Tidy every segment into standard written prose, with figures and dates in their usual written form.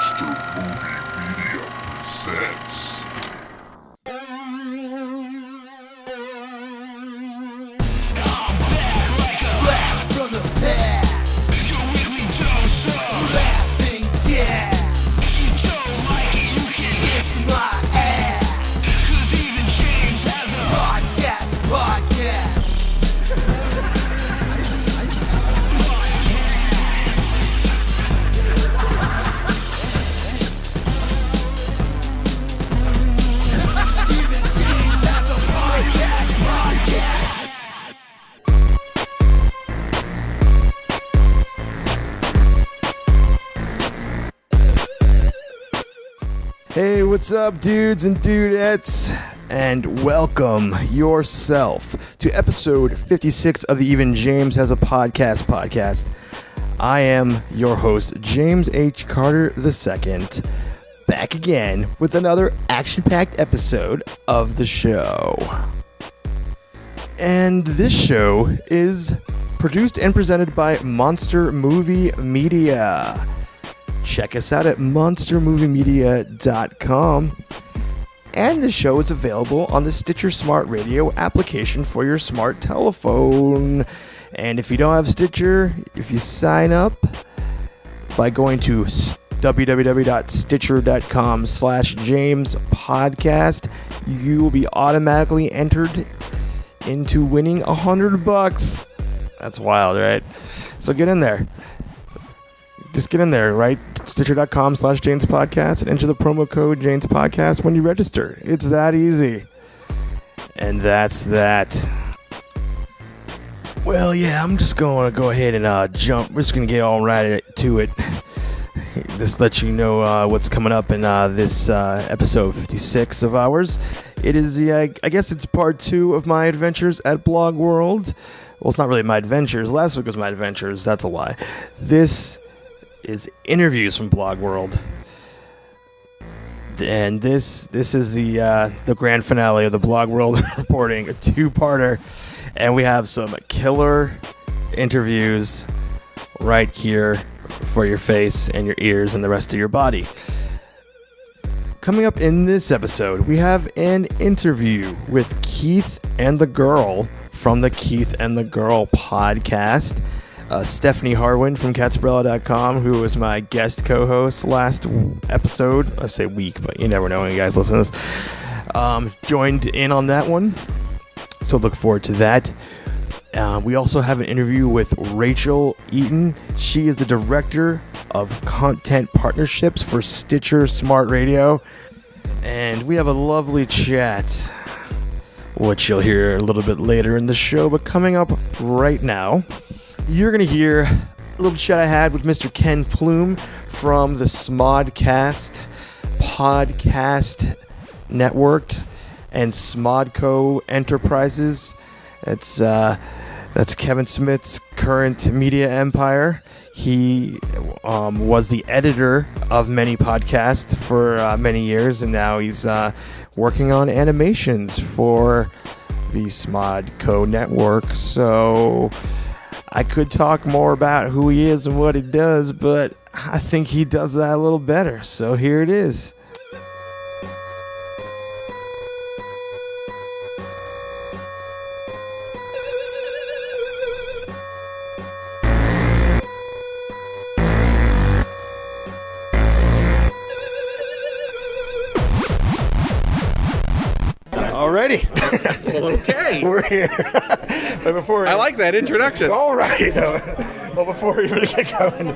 Monster Movie Media presents Blast from the past. Your weekly dose of laughing gas. You don't like it, you can kiss my ass. 'Cause even James has a podcast. Even James has a podcast. Hey, what's up, dudes and dudettes? And welcome yourself to episode 56 of the Even James Has a podcast. I am your host, James H. Carter II, back again with another action-packed episode of the show. And this show is produced and presented by Monster Movie Media. Check us out at monstermoviemedia.com. And the show is available on the Stitcher Smart Radio application for your smart telephone. And if you don't have Stitcher, if you sign up by going to www.stitcher.com/JamesPodcast, you will be automatically entered into winning $100. That's wild, right? So get in there. Just get in there, right? Stitcher.com/JamesPodcast and enter the promo code JamesPodcast when you register. It's that easy. And that's that. Well, yeah, I'm just going to go ahead and jump. We're just going to get all right to it. Just let you know what's coming up in this episode 56 of ours. It is I guess it's part 2 of my adventures at Blogworld. Well, it's not really my adventures. Last week was my adventures. That's a lie. This is interviews from Blogworld, and this is the grand finale of the Blogworld reporting, a 2-parter, and we have some killer interviews right here for your face and your ears and the rest of your body. Coming up in this episode, we have an interview with Keith and the Girl from the Keith and the Girl podcast. Stephanie Harwin from Catsbrella.com, who was my guest co-host last episode. I say week, but you never know when you guys listen to this. Joined in on that one, so look forward to that. We also have an interview with Rachel Eaton. She is the director of content partnerships for Stitcher Smart Radio, and we have a lovely chat, which you'll hear a little bit later in the show. But coming up right now, you're going to hear a little chat I had with Mr. Ken Plume from the Smodcast podcast network and Smodco Enterprises. That's Kevin Smith's current media empire. He was the editor of many podcasts for many years, and now he's working on animations for the Smodco network. So I could talk more about who he is and what he does, but I think he does that a little better. So here it is. Alrighty. Well, okay. We're here. But before I like that introduction. Alright. Well, before we really get going.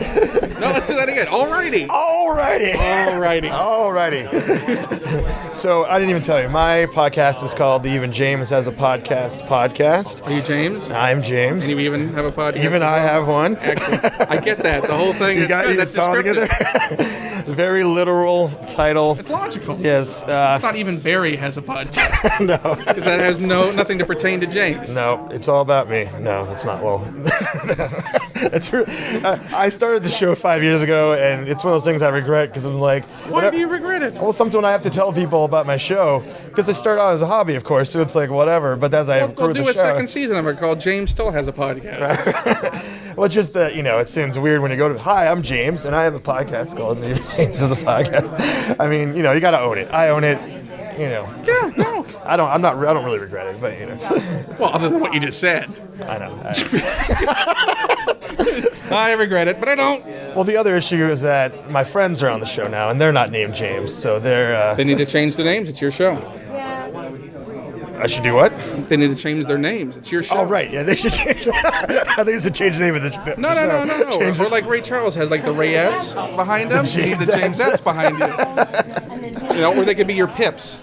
No, let's do that again. Alrighty. So I didn't even tell you. My podcast is called the Even James Has a podcast. Are you James? I'm James. And you even have a podcast? Even I have one. Excellent. I get that. The whole thing. You got that's it's all together. Very literal title. It's logical. Yes. I thought even Barry has a podcast. No. Because that has nothing to pertain to James. No, it's all about me. No, it's not. Well, I started the show 5 years ago, and it's one of those things I regret because I'm like, Why do you regret it? well, sometimes I have to tell people about my show because I started out as a hobby, of course, so it's like whatever. But as I We'll grew do the a show, second season of it called James Still Has a Podcast. well, just that it seems weird when you go to, hi, I'm James, and I have a podcast called James Has a Podcast. I mean, you gotta own it. I own it. Yeah, no. I don't really regret it, but Well, other than what you just said. I know. I regret it, but I don't. Well, the other issue is that my friends are on the show now, and they're not named James, so they're. They need to change their names. It's your show. I should do what? They need to change their names. It's your show. Oh, right. Yeah, they should change. I think it's a change the name of the. No. Change Or like Ray Charles has like the Rayettes behind him. You need the Jamesettes behind you. Or they could be your Pips.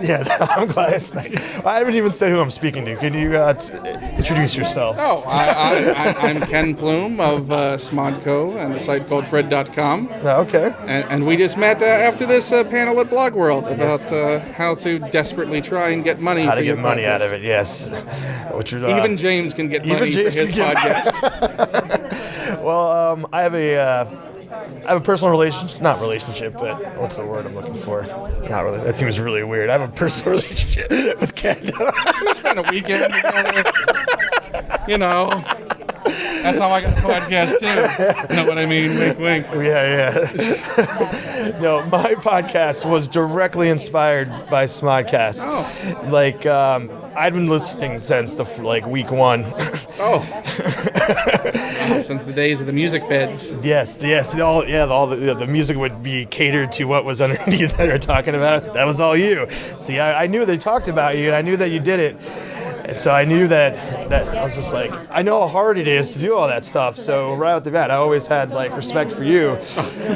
Yeah, I'm glad it's not. I haven't even said who I'm speaking to. Can you introduce yourself? Oh, I'm Ken Plume of Smodco and the site called Fred.com. Okay. And we just met after this panel at Blogworld about how to desperately try and get money. How for to your get money podcast. out of it? Yes. Which is, Even James can get money for his podcast. Well, I have a personal relationship, not relationship, but what's the word I'm looking for? Not really. That seems really weird. I have a personal relationship with Chemda. We spent a weekend together. That's how I got a podcast too. You know what I mean? Wink, wink. Yeah. No, my podcast was directly inspired by Smodcast. Oh. Like, I'd been listening since week one. Oh, since the days of the music beds. Yes. The music would be catered to what was underneath that they were talking about. That was all you. See, I knew they talked about you, and I knew that you did it. And so I knew that I was just like, I know how hard it is to do all that stuff. So right out the bat, I always had respect for you,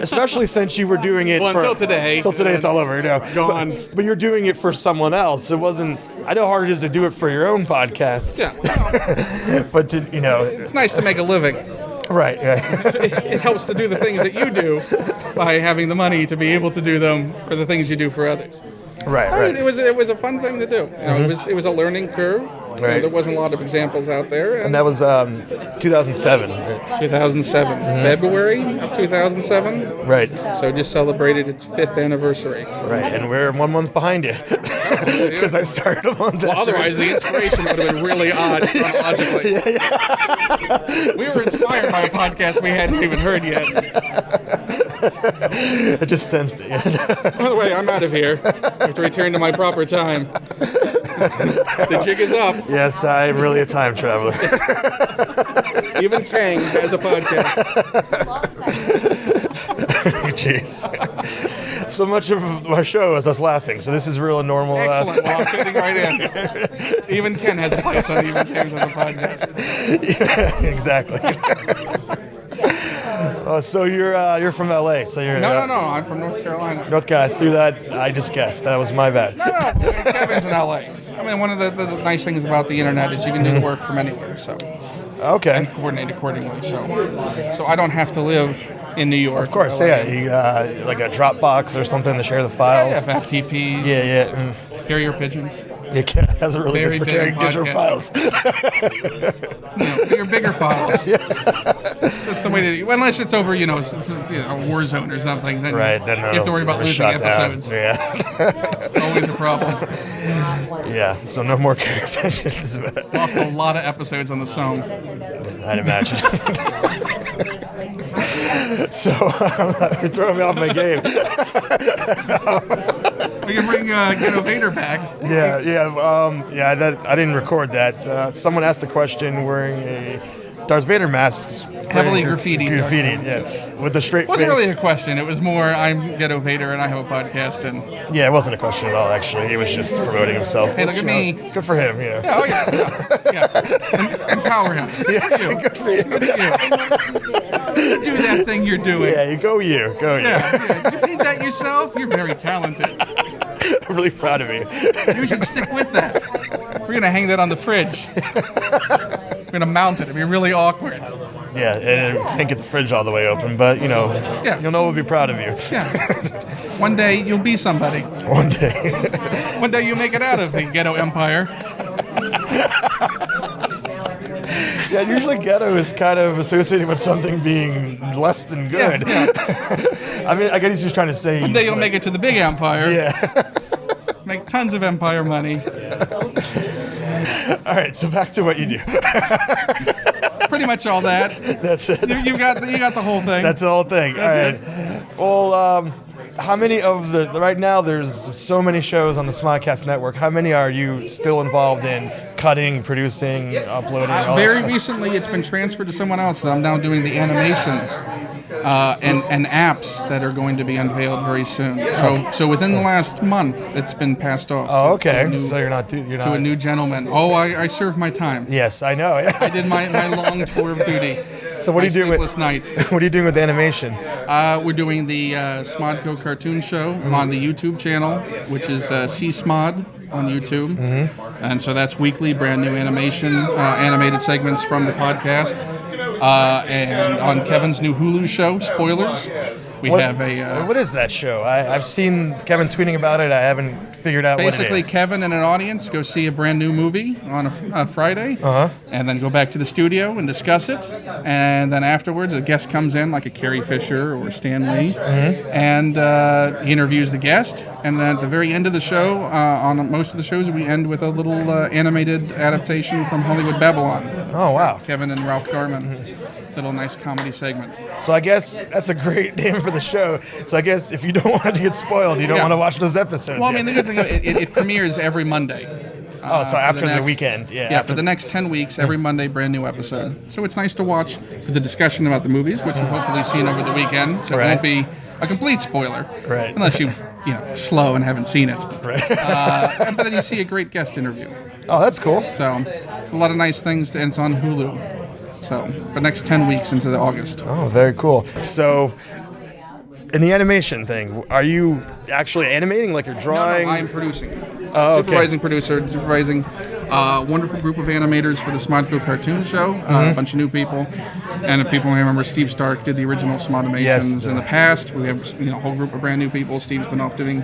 especially since you were doing it until today. Until today, it's all over. Gone. But you're doing it for someone else. It wasn't. I know how hard it is to do it for your own podcast. Yeah. But It's nice to make a living. Right. It helps to do the things that you do by having the money to be able to do them for the things you do for others. Right. It was a fun thing to do. It was a learning curve. Right. There wasn't a lot of examples out there. And that was 2007. 2007, February of 2007. Right. So it just celebrated its 5th anniversary. Right. And we're 1 month behind you because I started a month. Well, otherwise the inspiration would have been really odd chronologically. We were inspired by a podcast we hadn't even heard yet. I just sensed it. By the way, I'm out of here. I have to return to my proper time. The jig is up. Yes, I'm really a time traveler. Even Kang has a podcast. Jeez. So much of my show is us laughing, so this is real and normal. Excellent. Well, I'm fitting right in. Even Ken has a place on Even James has a podcast. Yeah, exactly. So you're from LA. So you're No. I'm from North Carolina. North Carolina. Through that, I just guessed. That was my bad. No. Kevin's in LA. I mean, one of the nice things about the internet is you can do the work from anywhere. So. Okay. And coordinate accordingly. So I don't have to live in New York. Of course, LA. yeah. You, like a Dropbox or something to share the files. Yeah, FTPs. Yeah. Carrier pigeons. It has a really Very good for big carrying digital files. Your bigger files. That's the way to do it. Unless it's over, it's a war zone or something. Then Right. Then you have to worry about losing episodes. Yeah. It's always a problem. Yeah. So no more carrier pigeons. Lost a lot of episodes on the Somme. I'd imagine. So you're throwing me off my game. We can bring Ghetto Vader back. I didn't record that. Someone asked a question wearing a Darth Vader mask. Heavily graffitied. Yeah. With a straight It wasn't face. really a question. It was more, I'm Ghetto Vader and I have a podcast. And Yeah, it wasn't a question at all, actually. He was just promoting himself. Hey, look at me. Good for him, Yeah, oh yeah. Empower him. Good for you. Good for you. You do that thing you're doing. Yeah, go you. Yeah. Did you paint that yourself? You're very talented. I'm really proud of you. You should stick with that. We're going to hang that on the fridge. We're going to mount it. It'll be really awkward. Yeah, and I can't get the fridge all the way open, but, you'll know we'll be proud of you. Yeah. One day you'll be somebody. One day. One day you make it out of the ghetto empire. Yeah, usually ghetto is kind of associated with something being less than good. I mean, I guess he's just trying to say. One day you'll make it to the big empire. Yeah. Make tons of empire money. All right, so back to what you do. Pretty much all that. That's it. You got the whole thing. That's the whole thing. That's All right. Well, how many of the right now? There's so many shows on the Smodcast network. How many are you still involved in cutting, producing, uploading? All that Very stuff? recently, it's been transferred to someone else. So I'm now doing the animation and apps that are going to be unveiled very soon. So within the last month, it's been passed off. Oh, to okay. a new- So you're not. to a new gentleman. Oh, I served my time. Yes, I know. I did my long tour of duty. So what are you doing with sleepless nights? what are you doing with animation? We're doing the Smodco cartoon show on the YouTube channel, which is C-Smod on YouTube. And so that's weekly, brand new animation, animated segments from the podcast. And on Kevin's new Hulu show, Spoilers, we have a... what is that show? I've seen Kevin tweeting about it. I haven't figured out what it Basically, is. Kevin and an audience go see a brand new movie on a Friday, and then go back to the studio and discuss it. And then afterwards, a guest comes in, like a Carrie Fisher or Stan Lee, and he interviews the guest. And then at the very end of the show, on most of the shows, we end with a little animated adaptation from Hollywood Babylon. Oh, wow. Kevin and Ralph Garman. Little nice comedy segment. So I guess that's a great name for the show. So I guess if you don't want it to get spoiled, you don't Yeah. want to watch those episodes. Well, I yet. mean, the good thing, it premieres every Monday. Oh, so for after the next- weekend. Yeah, Yeah, after for the next 10 weeks, every Monday, brand new episode. So it's nice to watch for the discussion about the movies, which you've hopefully seen over the weekend. So it Right. won't be a complete spoiler. Right. Unless you're slow and haven't seen it. Right. But then you see a great guest interview. Oh, that's cool. So it's a lot of nice things, and it's on Hulu. So for the next 10 weeks into the August. Oh, very cool. So in the animation thing, are you actually animating, like you're drawing? No, I am producing. Oh, okay. Supervising producer, supervising wonderful group of animators for the Smodco cartoon show, a bunch of new people. And if people may remember, Steve Stark did the original Smodimations Yes. in the past. We have a whole group of brand new people. Steve's been off doing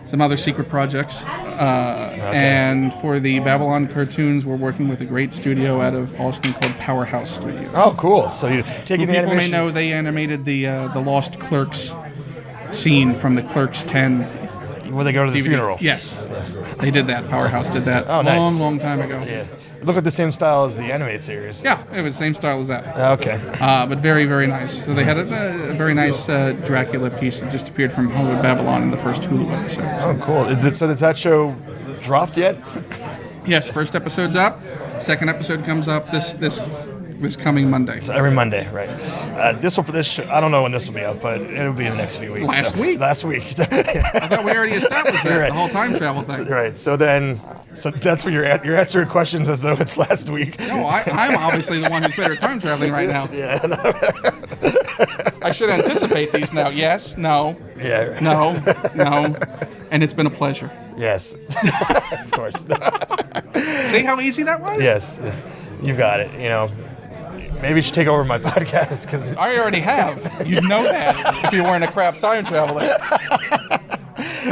some other secret projects. And for the Babylon cartoons, we're working with a great studio out of Austin called Powerhouse Studios. Oh, cool. So you're taking the People may animation. know they animated the Lost Clerks scene from the Clerks 10 Where they go to the DVD. funeral. Yes. They did that. Powerhouse did that Oh, nice. long time ago. Yeah. Look at the same style as the animated series. Yeah, it was the same style as that. Okay. But very, very nice. So they had a very nice Dracula piece that just appeared from Hollywood Babylon in the first Hulu episode. So, Oh, cool. So has that show dropped yet? yes, first episode's up. Second episode comes up this coming Monday. So every Monday, right? I don't know when this will be up, but it'll be in the next few weeks. Last week. Last week. I thought we already established that, Right. the whole time travel thing. Right. So that's where you're answering questions as though it's last week. No, I'm obviously the one who's better at time traveling right now. Yeah. I should anticipate these now. Yes, no, Yeah. no, no. And it's been a pleasure. Yes. Of course. See how easy that was? Yes. You've got it. Maybe you should take over my podcast because. I already have. You'd know that if you weren't a crap time traveler.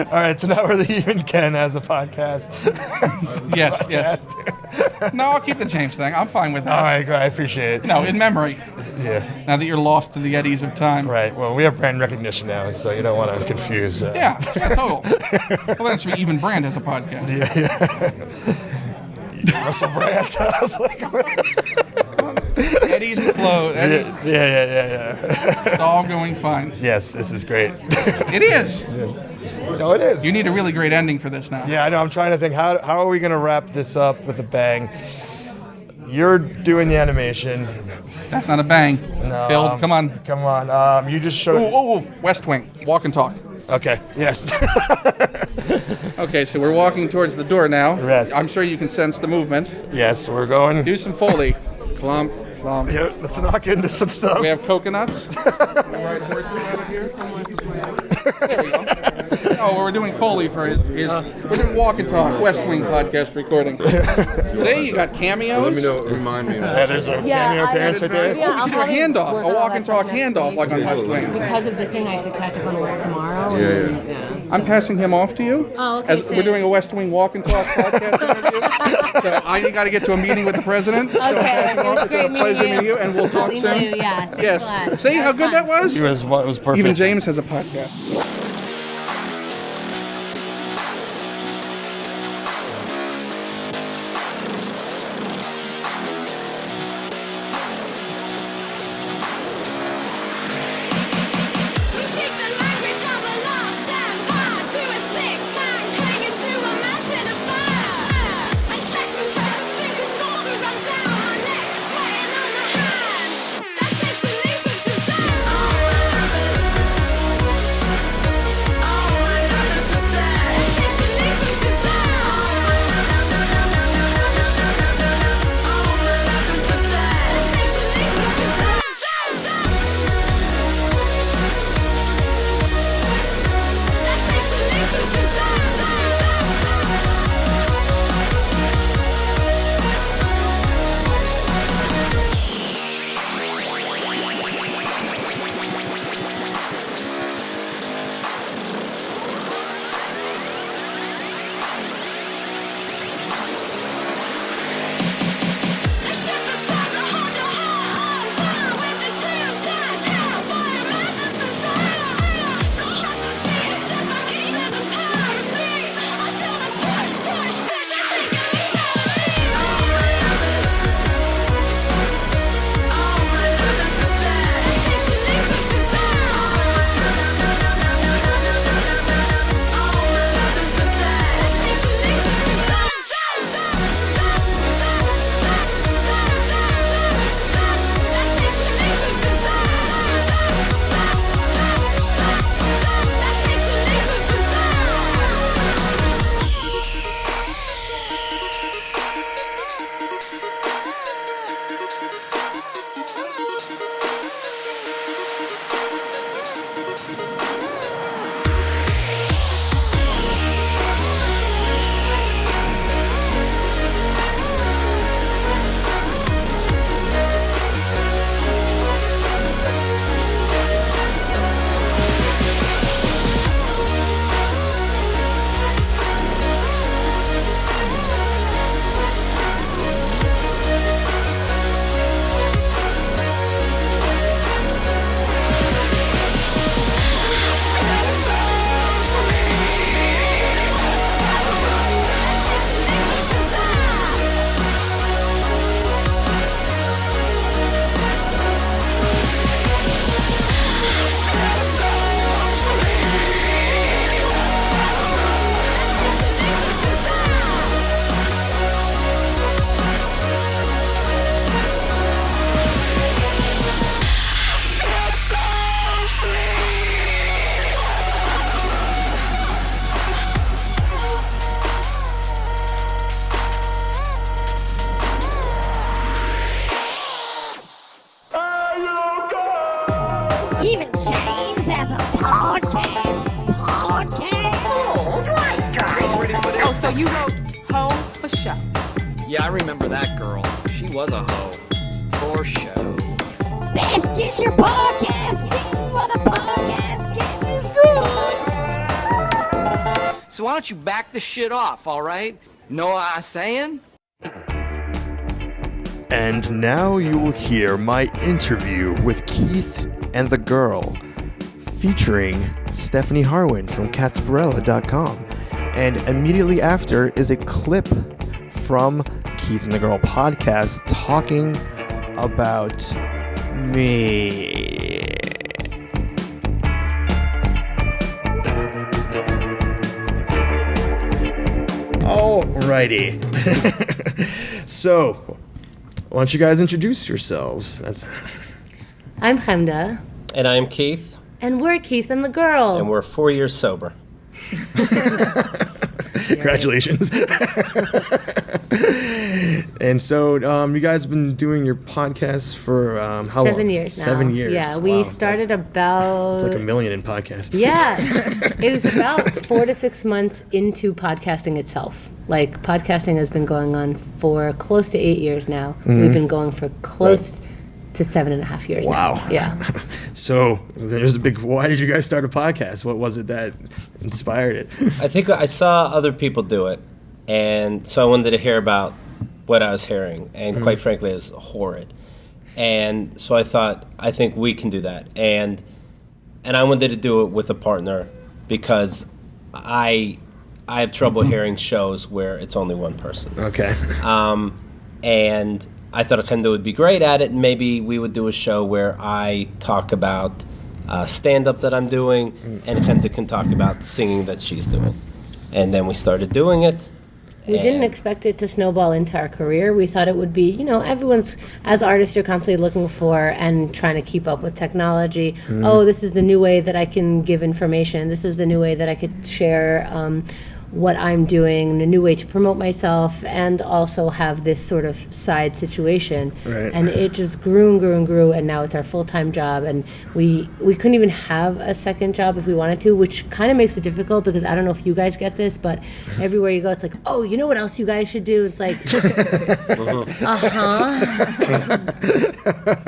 All right. So now we're the Even Ken has a podcast. Yes, yes. No, I'll keep the James thing. I'm fine with that. All right. Good. I appreciate it. No, in memory. Yeah. Now that you're lost to the eddies of time. Right. Well, we have brand recognition now, so you don't want to confuse. Yeah, total. Well, that should be Even Brand has a podcast. Russell Brand. I was like, Eddies and flow. yeah. It's all going fine. Yes, this is great. It is. No, it is. You need a really great ending for this now. Yeah, I know. I'm trying to think how are we going to wrap this up with a bang? You're doing the animation. That's not a bang. No, Build, come on. Come on. You just showed. Ooh, West Wing. Walk and talk. Okay. Yes. Okay, so we're walking towards the door now. Yes. I'm sure you can sense the movement. Yes, we're going. Do some Foley. Clomp, clomp. Yeah, let's knock into some stuff. We have coconuts. We ride horses out of here. There we go. Oh, we're doing Foley for his we're doing Walk and Talk, West Wing podcast recording. See, you got cameos. Let me know. Remind me. Yeah, there's a cameo appearance right there. Yeah, We could do a handoff, a Walk and Talk handoff like on West Wing. Because of this thing, I have to catch up on work tomorrow. Yeah. I'm passing him off to you. Oh, okay, As we're doing a West Wing Walk and Talk podcast interview. So I got to get to a meeting with the president. So I'm passing it was off. It's great a pleasure meeting you, and we'll talk Happy soon. New Year, yeah. Thanks Yes. a lot. See how good that was? It was perfect. Even James has a podcast. Even James has a podcast. Oh, right, guys. Oh, so you wrote Ho for show. Yeah, I remember that girl. She was a hoe. For show. Best get your podcast in for the podcast game is good. So why don't you back the shit off, all right? Know what I'm saying? And now you will hear my interview with Keith and the Girl, featuring Stephanie Harwin from catsparella.com. And immediately after is a clip from Keith and the Girl podcast talking about me. Alrighty. So, why don't you guys introduce yourselves? I'm Chemda. And I'm Keith, And we're Keith and the Girl. and we're 4 years sober. Congratulations. And so you guys have been doing your podcast for how long? 7 years now. 7 years. Yeah, we Wow. started about... It's like 1 million in podcasts. Yeah. It was about 4 to 6 months into podcasting itself. Like, podcasting has been going on for close to 8 years now. We've been going for close to 7.5 years Wow. now. Yeah. So there's a big. Why did you guys start a podcast? What was it that inspired it? I think I saw other people do it, and so I wanted to hear about what I was hearing, and quite frankly, it was horrid. And so I thought, I think we can do that, and I wanted to do it with a partner because I have trouble hearing shows where it's only one person. Okay. And I thought Chemda would be great at it, and maybe we would do a show where I talk about stand-up that I'm doing, and Chemda can talk about singing that she's doing. And then we started doing it. We didn't expect it to snowball into our career. We thought it would be, everyone's, as artists, you're constantly looking for and trying to keep up with technology. Oh, this is the new way that I can give information. This is the new way that I could share what I'm doing, a new way to promote myself, and also have this sort of side situation. Right. And it just grew and grew and grew, and now it's our full-time job. And we couldn't even have a second job if we wanted to, which kind of makes it difficult because I don't know if you guys get this, but everywhere you go, it's like, oh, you know what else you guys should do? It's like,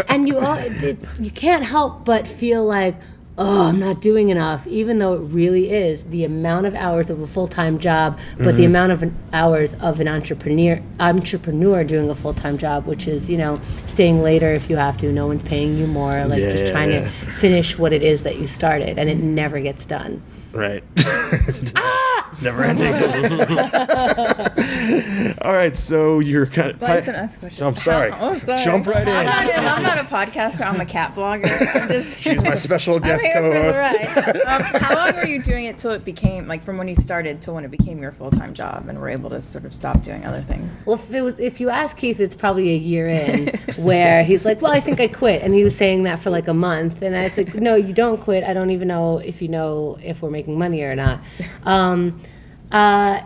and you can't help but feel like, oh, I'm not doing enough, even though it really is the amount of hours of a full-time job, but the amount of hours of an entrepreneur doing a full-time job, which is, staying later if you have to, no one's paying you more, just trying to finish what it is that you started, and it never gets done. Right. It's never ending. All right, so you're kind of. But I just want to ask a question. I'm sorry. Oh, sorry. Jump right in. I'm not a podcaster. I'm a cat blogger. I'm just. She's my special guest I'm here for the co-host. ride. How long were you doing it till it became, from when you started till when it became your full-time job and were able to sort of stop doing other things? Well, if you ask Keith, it's probably a year in where he's like, well, I think I quit. And he was saying that for like a month. And I was like, no, you don't quit. I don't even know if if we're making money or not.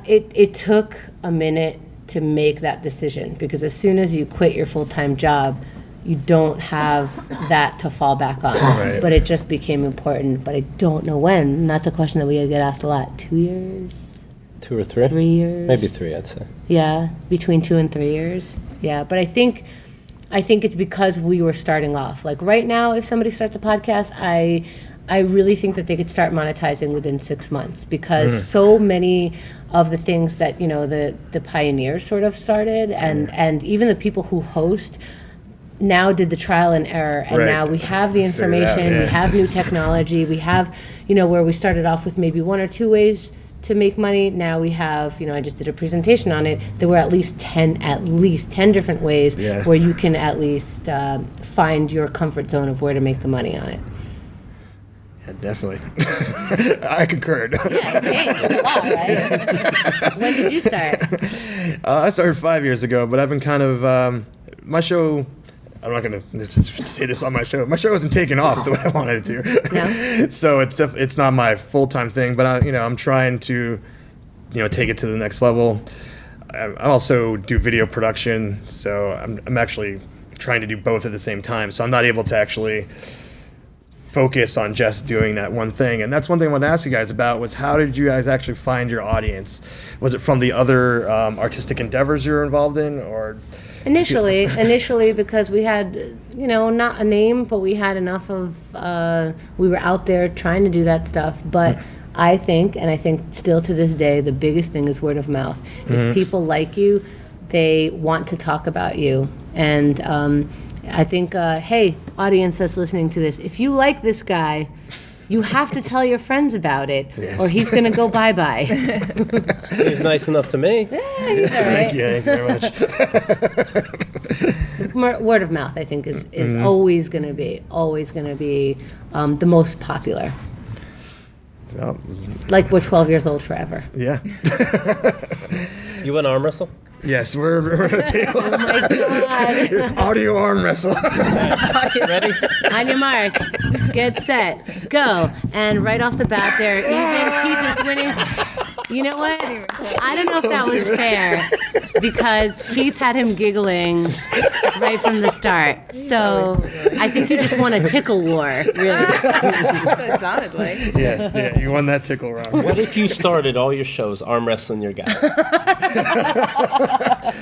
It took a minute to make that decision because as soon as you quit your full-time job, you don't have that to fall back on. Right. But it just became important, but I don't know when. And that's a question that we get asked a lot. 2 years? 2 or 3? 3 years? Maybe 3, I'd say. Yeah, between 2 and 3 years. Yeah, but I think it's because we were starting off. Like right now, if somebody starts a podcast, I really think that they could start monetizing within 6 months because so many of the things that, the pioneers sort of started and even the people who host now did the trial and error. And now we have the information, we have new technology, we have, where we started off with maybe 1 or 2 ways to make money. Now we have, I just did a presentation on it. There were at least 10 different ways where you can at least find your comfort zone of where to make the money on it. Yeah, definitely. I concurred. Yeah, it changed a lot, right? When did you start? I started 5 years ago, but I've been kind of my show. I'm not going to say this on my show. My show isn't taking off the way I wanted it to. No? So it's not my full-time thing, but I'm trying to, take it to the next level. I also do video production, so I'm actually trying to do both at the same time. So I'm not able to actually focus on just doing that one thing. And that's one thing I wanted to ask you guys about was how did you guys actually find your audience? Was it from the other artistic endeavors you were involved in, or? Initially, because we had, not a name, but we had enough of, we were out there trying to do that stuff. But I think still to this day, the biggest thing is word of mouth. If people like you, they want to talk about you. And I think, hey, audience that's listening to this, if you like this guy, you have to tell your friends about it, or he's going to go bye-bye. Seems nice enough to me. Yeah, he's all right. Thank you very much. Word of mouth, I think, is always going to be the most popular. Well, It's like we're 12 years old forever. yeah. You want to arm wrestle? Yes, we're at the table. Oh my God. Audio arm wrestle. Ready? On your mark, get set, go. And right off the bat there, even Keith is winning. You know what? I don't know if that was fair because Keith had him giggling right from the start. So I think you just won a tickle war, really. That's what it sounded like. Yes, yeah, you won that tickle round. What if you started all your shows arm wrestling your guys?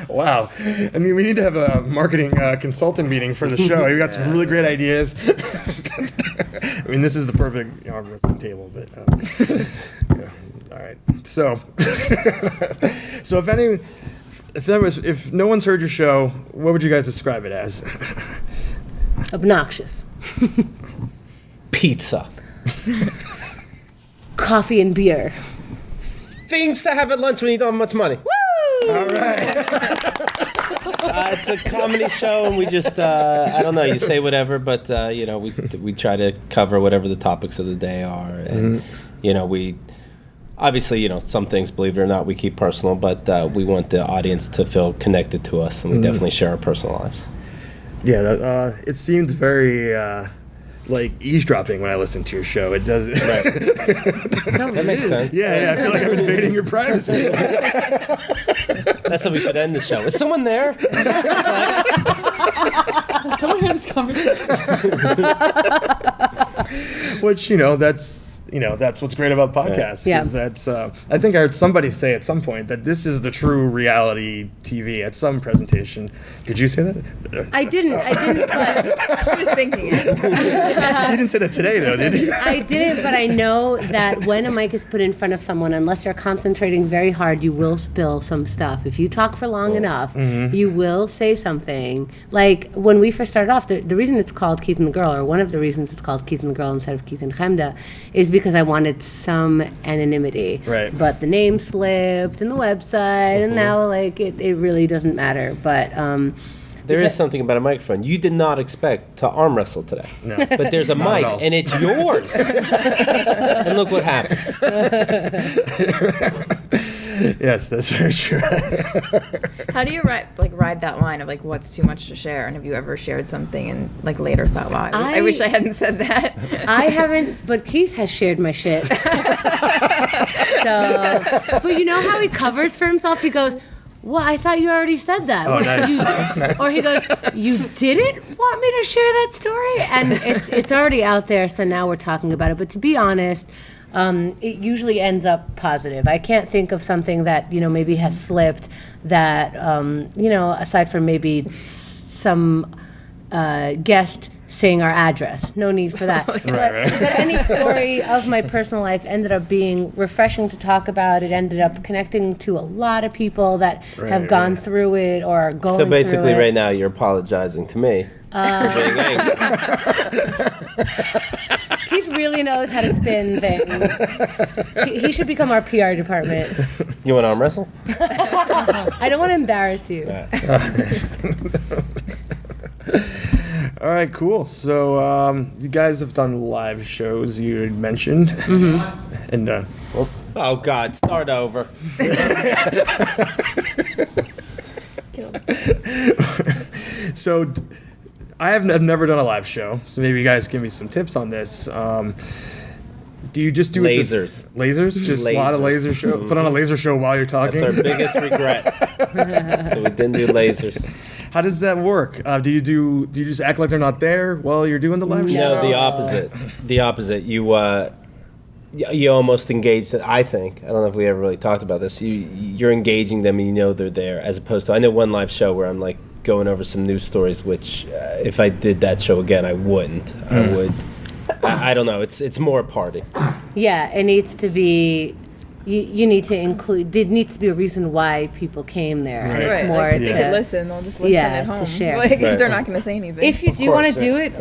Wow. I mean, we need to have a marketing consultant meeting for the show. You got some really great ideas. I mean, this is the perfect arm wrestling table, but yeah. All right. So, so if no one's heard your show, what would you guys describe it as? Obnoxious. Pizza. Coffee and beer. Things to have at lunch when you don't have much money. Woo! All right. It's a comedy show, and we just, I don't know, you say whatever, but, we try to cover whatever the topics of the day are. And, we, obviously, some things, believe it or not, we keep personal, but we want the audience to feel connected to us, and we definitely share our personal lives. Yeah, it seems very like eavesdropping when I listen to your show. It does. Right. So That makes rude. sense. Yeah, I feel like I'm invading your privacy. That's how we should end the show. Is someone there? Someone had this conversation. Which that's what's great about podcasts. Yeah. Is that's I think I heard somebody say at some point that this is the true reality TV at some presentation. Did you say that? I didn't, but She was thinking it. You didn't say that today, though, did you? I didn't, but I know that when a mic is put in front of someone, unless you're concentrating very hard, you will spill some stuff. If you talk for long enough, you will say something. Like when we first started off, the reason it's called Keith and the Girl, or one of the reasons it's called Keith and the Girl instead of Keith and Chemda, is because I wanted some anonymity. Right. But the name slipped and the website, and now it really doesn't matter. But There is something about a microphone. You did not expect to arm wrestle today. No. But there's a mic, all. and it's yours. And look what happened. Yes, that's very true. How do you ride that line of what's too much to share? And have you ever shared something and later thought, wow, I wish I hadn't said that? I haven't, but Keith has shared my shit. So, but you know how he covers for himself? He goes, well, I thought you already said that. Oh, What, nice. you- Or he goes, you didn't want me to share that story? And it's already out there, so now we're talking about it. But to be honest, it usually ends up positive. I can't think of something that, maybe has slipped that, aside from maybe some guest saying our address. No need for that. But any story of my personal life ended up being refreshing to talk about. It ended up connecting to a lot of people that have gone through it or are going So basically, through it. right now, you're apologizing to me for being angry. Keith really knows how to spin things. He should become our PR department. You want to arm wrestle? I don't want to embarrass you. All right, cool. So you guys have done live shows you had mentioned, and Oh, God, start over. so I've never done a live show. So maybe you guys give me some tips on this. Do you just do Lasers. Lasers? Just a lot of laser show. Put on a laser show while you're talking. That's our biggest regret. So we didn't do lasers. How does that work? Do you just act like they're not there while you're doing the live show? No, the opposite. The opposite. You almost engage. I think. I don't know if we ever really talked about this. You're engaging them, and you know they're there. As opposed to, I know one live show where I'm going over some news stories, which if I did that show again, I wouldn't. I would. I don't know. It's more a party. Yeah, it needs to be. You need to include. There needs to be a reason why people came there. And it's Right, more they to could listen. They'll just listen yeah, at home. to share. They're not going to say anything. If you do want to course, do it,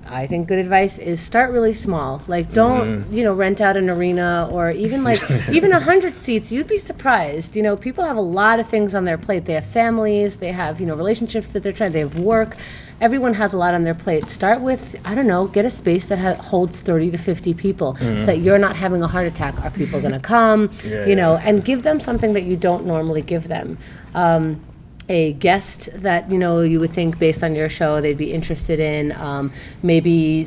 I think good advice is start really small. Don't rent out an arena or even even 100 seats. You'd be surprised. People have a lot of things on their plate. They have families. They have relationships that they're trying. They have work. Everyone has a lot on their plate. Start with get a space that holds 30 to 50 people, so that you're not having a heart attack. Are people going to come? And give them something that you don't normally give them. a guest that you would think based on your show they'd be interested in. Maybe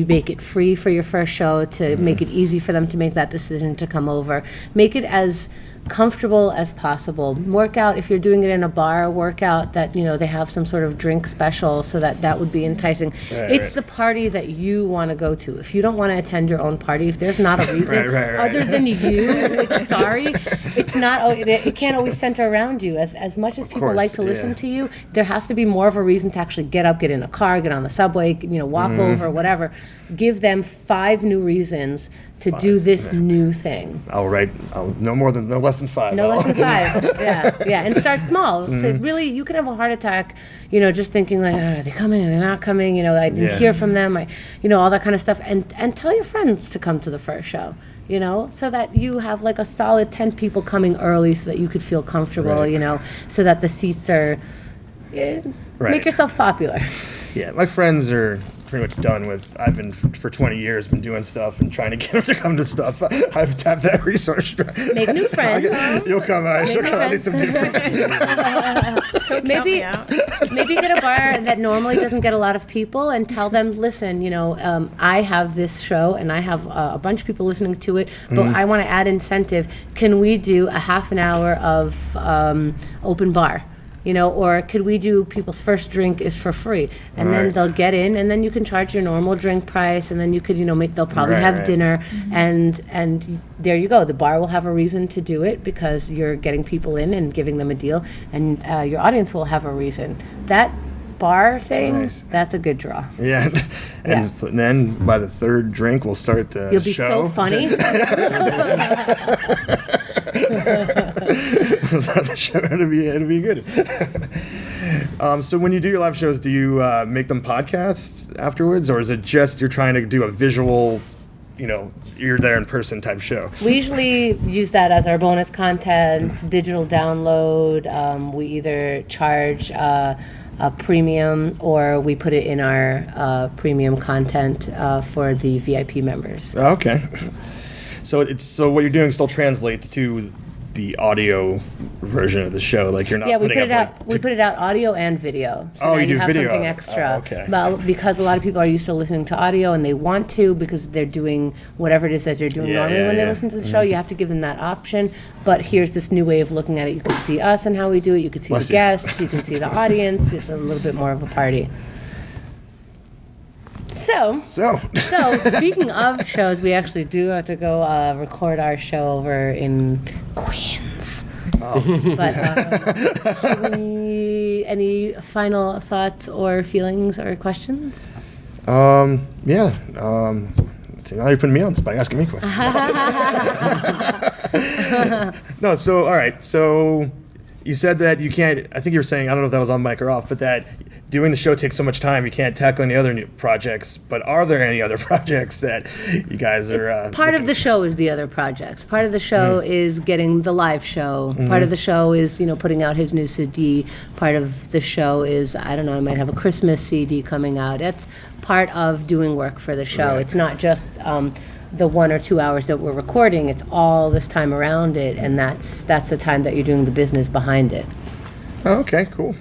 make it free for your first show to make it easy for them to make that decision to come over. Make it as comfortable as possible. Work out, if you're doing it in a bar, work out that they have some sort of drink special so that would be enticing. It's the party that you want to go to. If you don't want to attend your own party, if there's not a reason other than you, which sorry, it's not. It can't always center around you. As much as people like to listen to you, there has to be more of a reason to actually get up, get in a car, get on the subway, walk over, whatever. Give them 5 new reasons to do this new thing. No less than 5. No less than 5. Yeah. And start small. So really, you can have a heart attack, just thinking like, are they coming? Are they not coming? I didn't hear from them. All that kind of stuff. And tell your friends to come to the first show. So that you have like a solid 10 people coming early, so that you could feel comfortable. So that the seats are. Make yourself popular. Yeah, my friends are pretty much done with. I've been for 20 years been doing stuff and trying to get them to come to stuff. I've tapped that resource. Make new friends. You'll come. She'll come. I need some new friends. Maybe get a bar that normally doesn't get a lot of people and tell them, listen, I have this show and I have a bunch of people listening to it, but I want to add incentive. Can we do a half an hour of open bar? Or could we do people's first drink is for free, and then they'll get in, and then you can charge your normal drink price, and then you could, they'll probably have dinner, and there you go. The bar will have a reason to do it because you're getting people in and giving them a deal, and your audience will have a reason. That bar thing, that's a good draw. Yeah, and then by the 3rd drink, we'll start the show. You'll be so funny. The show, it'll be good. So when you do your live shows, do you make them podcasts afterwards, or is it just you're trying to do a visual, you're there in person type show? We usually use that as our bonus content, digital download. We either charge a premium, or we put it in our premium content for the VIP members. Okay. So what you're doing still translates to the audio version of the show, like you're not. Yeah, we put it out audio and video. So you do have video. Something extra. Okay. But because a lot of people are used to listening to audio and they want to because they're doing whatever it is that they're doing normally when they listen to the show. You have to give them that option. But here's this new way of looking at it. You can see us and how we do it. You can see the guests. You can see the audience. It's a little bit more of a party. So speaking of shows, we actually do have to go record our show over in Queens. But any final thoughts or feelings or questions? Let's see, now you're putting me on the spot, asking me questions. No, so all right, so you said that you can't. I think you were saying, I don't know if that was on mic or off, but that doing the show takes so much time, you can't tackle any other new projects. But are there any other projects that you guys are? Part of the show is the other projects. Part of the show is getting the live show. Part of the show is putting out his new CD. Part of the show is, I don't know, I might have a Christmas CD coming out. It's part of doing work for the show. Right. It's not just the 1 or 2 hours that we're recording. It's all this time around it, and that's the time that you're doing the business behind it. Oh, okay, cool.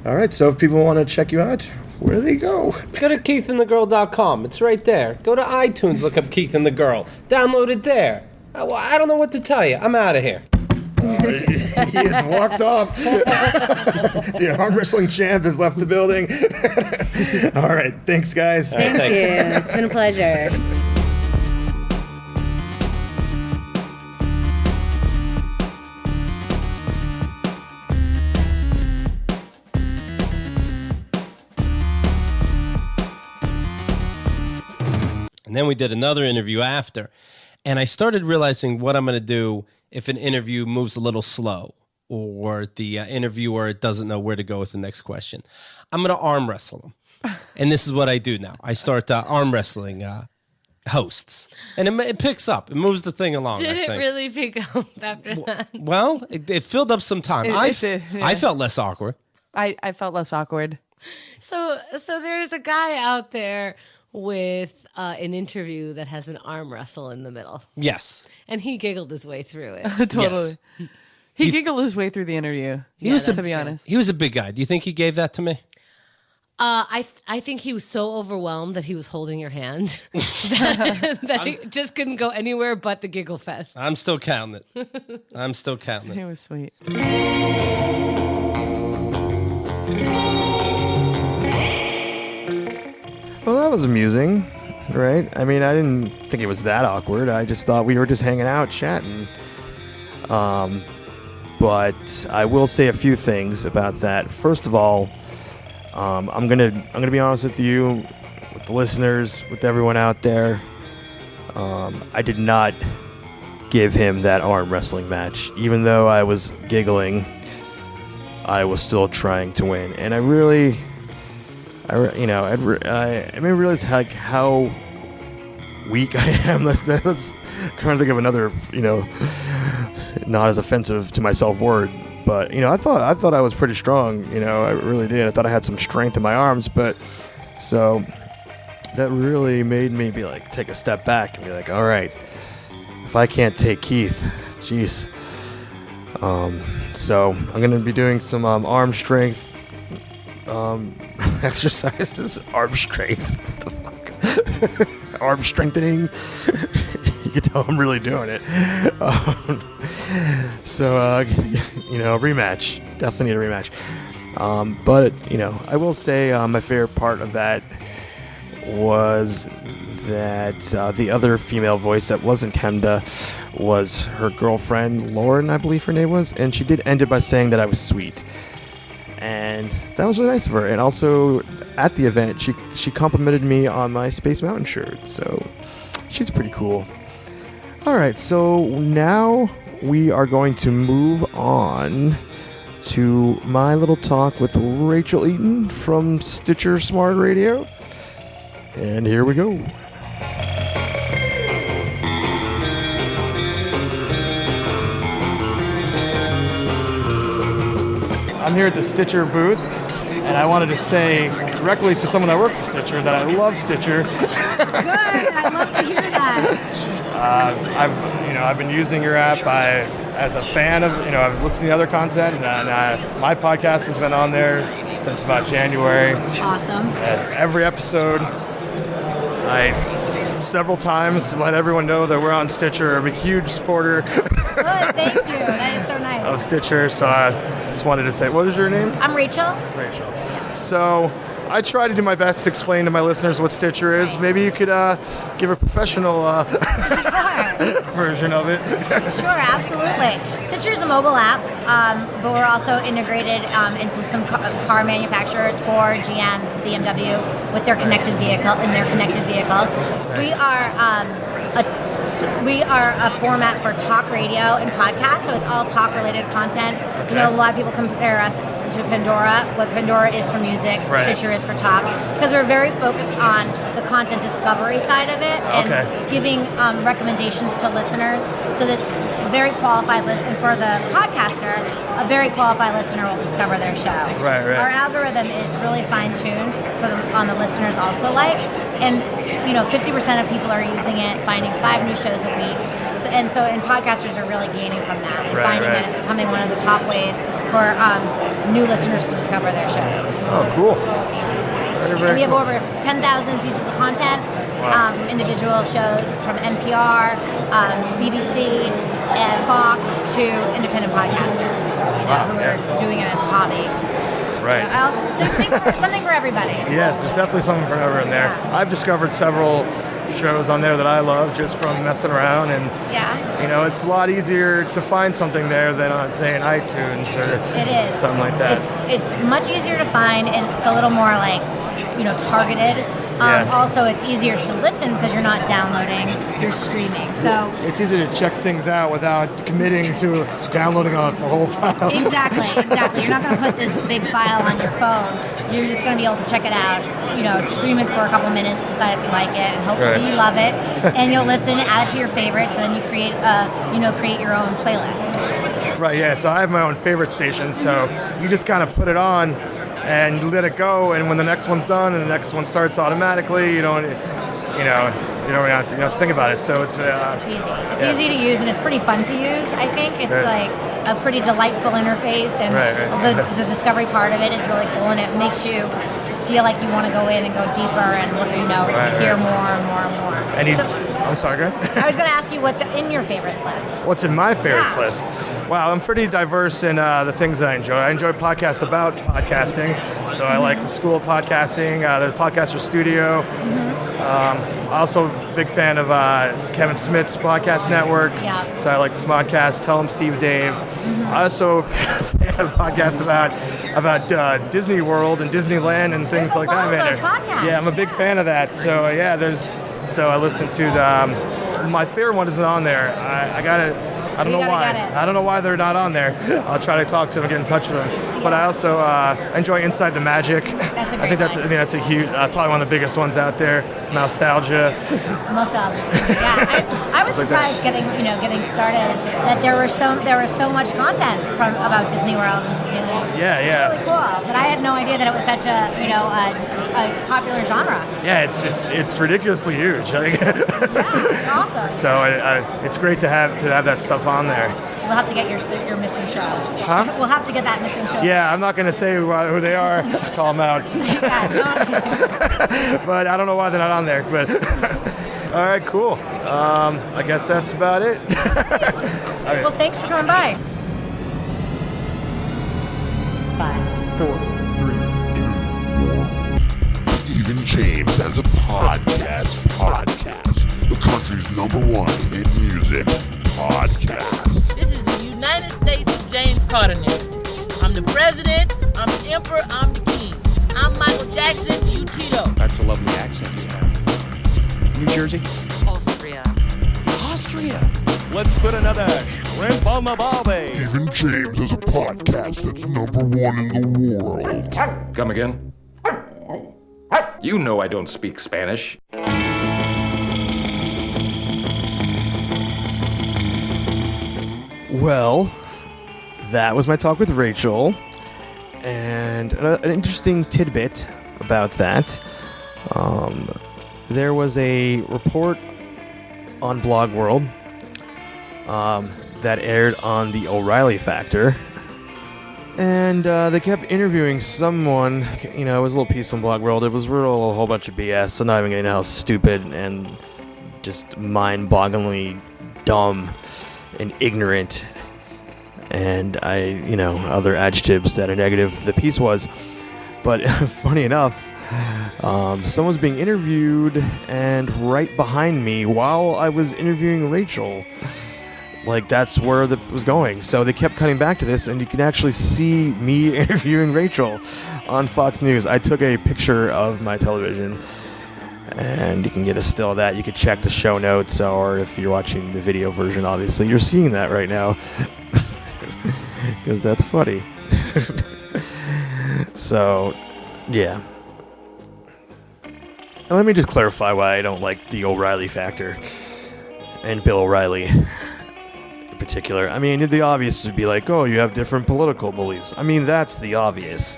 All right, so if people want to check you out, where do they go? Go to keithandthegirl.com. It's right there. Go to iTunes, look up Keith and the Girl. Download it there. I don't know what to tell you. I'm out of here. He has walked off. The arm wrestling champ has left the building. All right, thanks, guys. Thank you. It's been a pleasure. And then we did another interview after. And I started realizing what I'm going to do if an interview moves a little slow or the interviewer doesn't know where to go with the next question. I'm going to arm wrestle them. And this is what I do now. I start arm wrestling hosts. And it picks up. It moves the thing along. Did it really pick up after that? Well, it filled up some time. I felt less awkward. I felt less awkward. So there's a guy out there with an interview that has an arm wrestle in the middle. Yes. And he giggled his way through it. Totally. Yes. He giggled his way through the interview. To be honest. He was a big guy. Do you think he gave that to me? I think he was so overwhelmed that he was holding your hand that he just couldn't go anywhere but the giggle fest. I'm still counting it. It was sweet. Well, that was amusing, right? I mean, I didn't think it was that awkward. I just thought we were just hanging out, chatting. But I will say a few things about that. First of all, I'm gonna be honest with you, with the listeners, with everyone out there. I did not give him that arm wrestling match, even though I was giggling. I was still trying to win, and I made me realize like how weak I am. That's trying to think of another, not as offensive to myself word. But, I thought I was pretty strong, I really did. I thought I had some strength in my arms, but so that really made me be like, take a step back and be like, all right, if I can't take Keith, jeez. So I'm going to be doing some arm strength exercises, arm strength, what the fuck? Arm strengthening. You can tell I'm really doing it. Rematch. Definitely need a rematch. But I will say my favorite part of that was that the other female voice that wasn't Chemda was her girlfriend, Lauren, I believe her name was, and she did end it by saying that I was sweet. And that was really nice of her. And also, at the event, she complimented me on my Space Mountain shirt, so she's pretty cool. All right, so now we are going to move on to my little talk with Rachel Eaton from Stitcher Smart Radio. And here we go. I'm here at the Stitcher booth, and I wanted to say directly to someone that works at Stitcher that I love Stitcher. Good, I'd love to hear that. I've been using your app. As a fan of, I've listened to other content, and my podcast has been on there since about January. Awesome. Every episode, I several times let everyone know that we're on Stitcher. I'm a huge supporter. Good, thank you. That is so nice. Of Stitcher, so I just wanted to say, what is your name? I'm Rachel. Rachel. So I try to do my best to explain to my listeners what Stitcher is. Maybe you could give a professional version of it. Sure, absolutely. Stitcher is a mobile app, but we're also integrated into some car manufacturers, Ford, GM, BMW, with their connected vehicles. We are a format for talk radio and podcast, so it's all talk-related content. Okay. A lot of people compare us to Pandora. What Pandora is for music, right. Stitcher is for talk, because we're very focused on the content discovery side of it and giving recommendations to listeners, so that very qualified and for the podcaster, a very qualified listener will discover their show. Right. Our algorithm is really fine-tuned on the listeners also and 50% of people are using it, finding 5 new shows a week. And podcasters are really gaining from that and finding that it's becoming one of the top ways for new listeners to discover their shows. Oh, cool. And we have over 10,000 pieces of content from individual shows from NPR, BBC, and Fox to independent podcasters, who are doing it as a hobby. Right. So something for everybody. Yes, there's definitely something for everyone there. Yeah. I've discovered several shows on there that I love just from messing around, and it's a lot easier to find something there than on, say, an iTunes or something like that. It's much easier to find, and it's a little more targeted. Also, it's easier to listen because you're not downloading, you're streaming. So it's easy to check things out without committing to downloading a whole file. Exactly. You're not going to put this big file on your phone. You're just going to be able to check it out, stream it for a couple minutes, decide if you like it, and hopefully you love it. And you'll listen, add it to your favorites, and then you create your own playlist. Right. Yeah. So I have my own favorite station. So you just kind of put it on and let it go, and when the next one's done and the next one starts automatically, you don't have to think about it. So it's easy. It's easy to use, and it's pretty fun to use. I think it's a pretty delightful interface, and the discovery part of it is really cool, and it makes you feel like you want to go in and go deeper and hear more and more and more. I'm sorry, go ahead. I was going to ask you what's in your favorites list. What's in my favorites list? Wow, I'm pretty diverse in the things that I enjoy. I enjoy podcasts about podcasting, so I like the School of Podcasting, the Podcaster Studio. Also a big fan of Kevin Smith's podcast network, so I like the Smodcast, Tell 'em Steve Dave. I also a fan of podcasts about Disney World and Disneyland and things like that. Yeah, I'm a big fan of that. So so I listen to my favorite one isn't on there. I don't know why. I don't know why they're not on there. I'll try to talk to them and get in touch with them. But I also enjoy Inside the Magic. That's a great I think that's a huge, probably one of the biggest ones out there. Nostalgia. Yeah, I was surprised getting started that there was so much content about Disney World and Disneyland. Yeah. It's really cool. But I had no idea that it was such a popular genre. Yeah, it's ridiculously huge. It's awesome. So it's great to have that stuff on there. We'll have to get your missing show. Huh? We'll have to get that missing show. Yeah, I'm not going to say who they are. Call them out. But I don't know why they're not on there. But all right, cool. I guess that's about it. Right. Well, thanks for coming by. 5, 4, 3, 2, 1. Even James has a podcast. The country's #1 hit music podcast. This is the United States of James Carter now. I'm the president, I'm the emperor, I'm the king. I'm Michael Jackson, you Tito. That's a lovely accent you have. New Jersey? Austria. Let's put another shrimp on the barbie. Even James has a podcast that's #1 in the world. Come again? You know I don't speak Spanish. Well, that was my talk with Rachel, and an interesting tidbit about that. There was a report on Blogworld that aired on the O'Reilly Factor, and they kept interviewing someone. It was a little piece on Blogworld. It was a whole bunch of BS. So not even getting how stupid and just mind-bogglingly dumb and ignorant and other adjectives that are negative the piece was. But funny enough, someone's being interviewed and right behind me while I was interviewing Rachel. Like, that's where it was going. So they kept cutting back to this, and you can actually see me interviewing Rachel on Fox News. I took a picture of my television, and you can get a still of that. You can check the show notes, or if you're watching the video version, obviously, you're seeing that right now. Because that's funny. So, yeah. And let me just clarify why I don't like the O'Reilly Factor and Bill O'Reilly in particular. I mean, the obvious would be like, oh, you have different political beliefs. I mean, that's the obvious.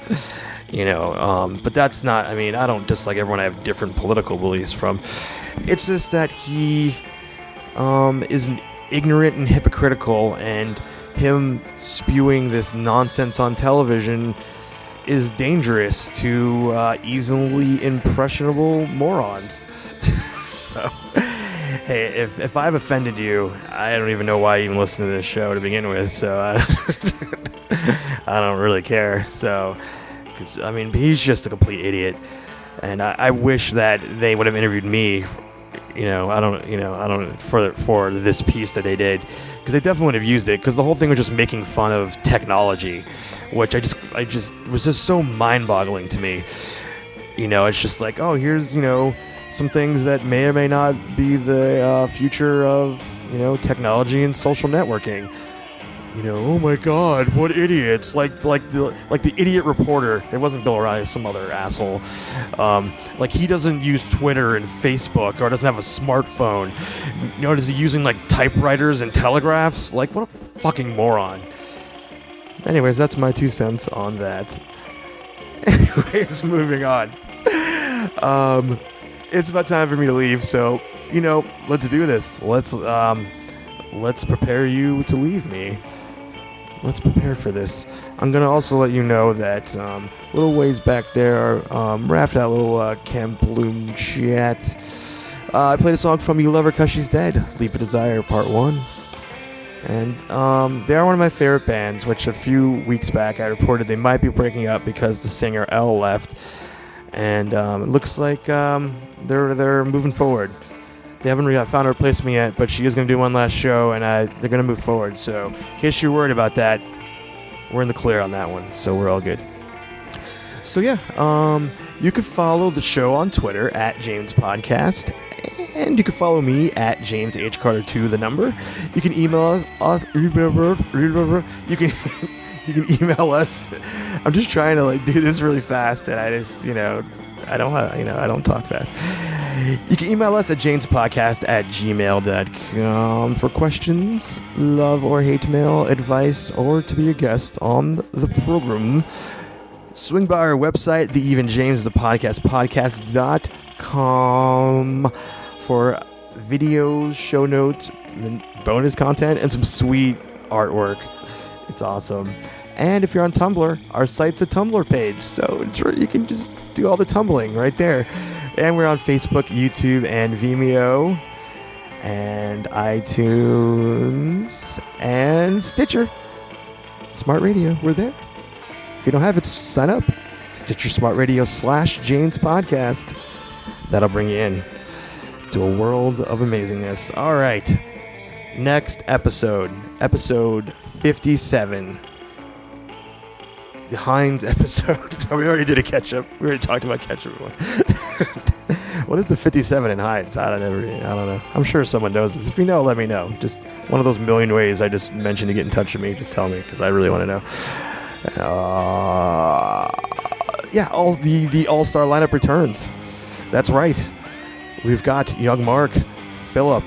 But that's not, I don't dislike everyone I have different political beliefs from. It's just that he is ignorant and hypocritical, and him spewing this nonsense on television is dangerous to easily impressionable morons. So, hey, if I've offended you, I don't even know why you even listen to this show to begin with, so I don't really care. So, because, he's just a complete idiot, and I wish that they would have interviewed me, for this piece that they did, because they definitely would have used it, because the whole thing was just making fun of technology, which I just was just so mind-boggling to me. It's just like, oh, here's, some things that may or may not be the future of, technology and social networking. Oh my God, what idiots! Like the idiot reporter. It wasn't Bill O'Reilly, some other asshole. Like, he doesn't use Twitter and Facebook, or doesn't have a smartphone. Is he using like typewriters and telegraphs? Like, what a fucking moron. Anyways, that's my 2 cents on that. Anyways, moving on. It's about time for me to leave, so let's do this. Let's prepare you to leave me. let's prepare for this. I'm going to also let you know that little ways back there, we're after that little Ken Plume chat. I played a song from You Love Her 'Cause She's Dead, Leap of Desire, Part 1. And they are one of my favorite bands, which a few weeks back I reported they might be breaking up because the singer Elle left. And it looks like they're moving forward. They haven't found a replacement yet, but she is going to do one last show, and they're going to move forward. So in case you're worried about that, we're in the clear on that one, so we're all good. So yeah, you can follow the show on Twitter at James Podcast, and you can follow me at James H. Carter 2, the number. You can email us. You can email us. I'm just trying to do this really fast, and I just I don't talk fast. You can email us at jamespodcast@gmail.com for questions, love or hate mail, advice, or to be a guest on the program. Swing by our website, The Even James, the podcast.com for videos, show notes, bonus content, and some sweet artwork. It's awesome. And if you're on Tumblr, our site's a Tumblr page, so you can just do all the tumbling right there. And we're on Facebook, YouTube, and Vimeo, and iTunes, and Stitcher. Smart Radio, we're there. If you don't have it, sign up. Stitcher Smart Radio /James Podcast. That'll bring you in to a world of amazingness. All right. Next episode 57. The Heinz episode. We already did a ketchup. We already talked about ketchup. What is the 57 in Heinz? I don't know. I'm sure someone knows this. If you know, let me know. Just one of those million ways I just mentioned to get in touch with me. Just tell me, because I really want to know. The All-Star lineup returns. That's right. We've got young Mark Phillip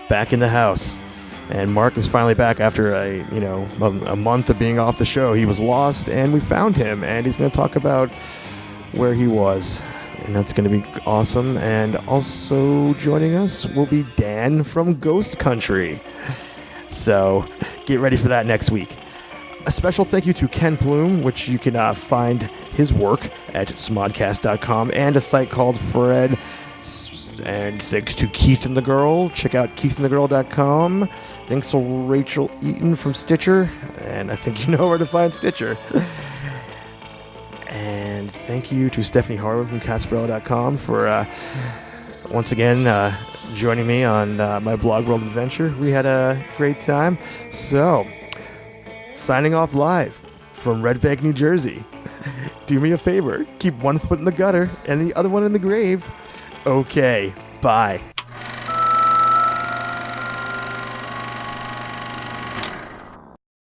back in the house. And Mark is finally back after a month of being off the show. He was lost, and we found him, and he's going to talk about where he was, and that's going to be awesome. And also joining us will be Dan from Ghost Country. So get ready for that next week. A special thank you to Ken Plume, which you can find his work at smodcast.com and a site called Fred. And thanks to Keith and the Girl. Check out keithandthegirl.com. Thanks to Rachel Eaton from Stitcher. And I think you know where to find Stitcher. And thank you to Stephanie Harwin from Casperella.com for once again joining me on my Blogworld adventure. We had a great time. So, signing off live from Red Bank, New Jersey. Do me a favor. Keep one foot in the gutter and the other one in the grave. Okay, bye.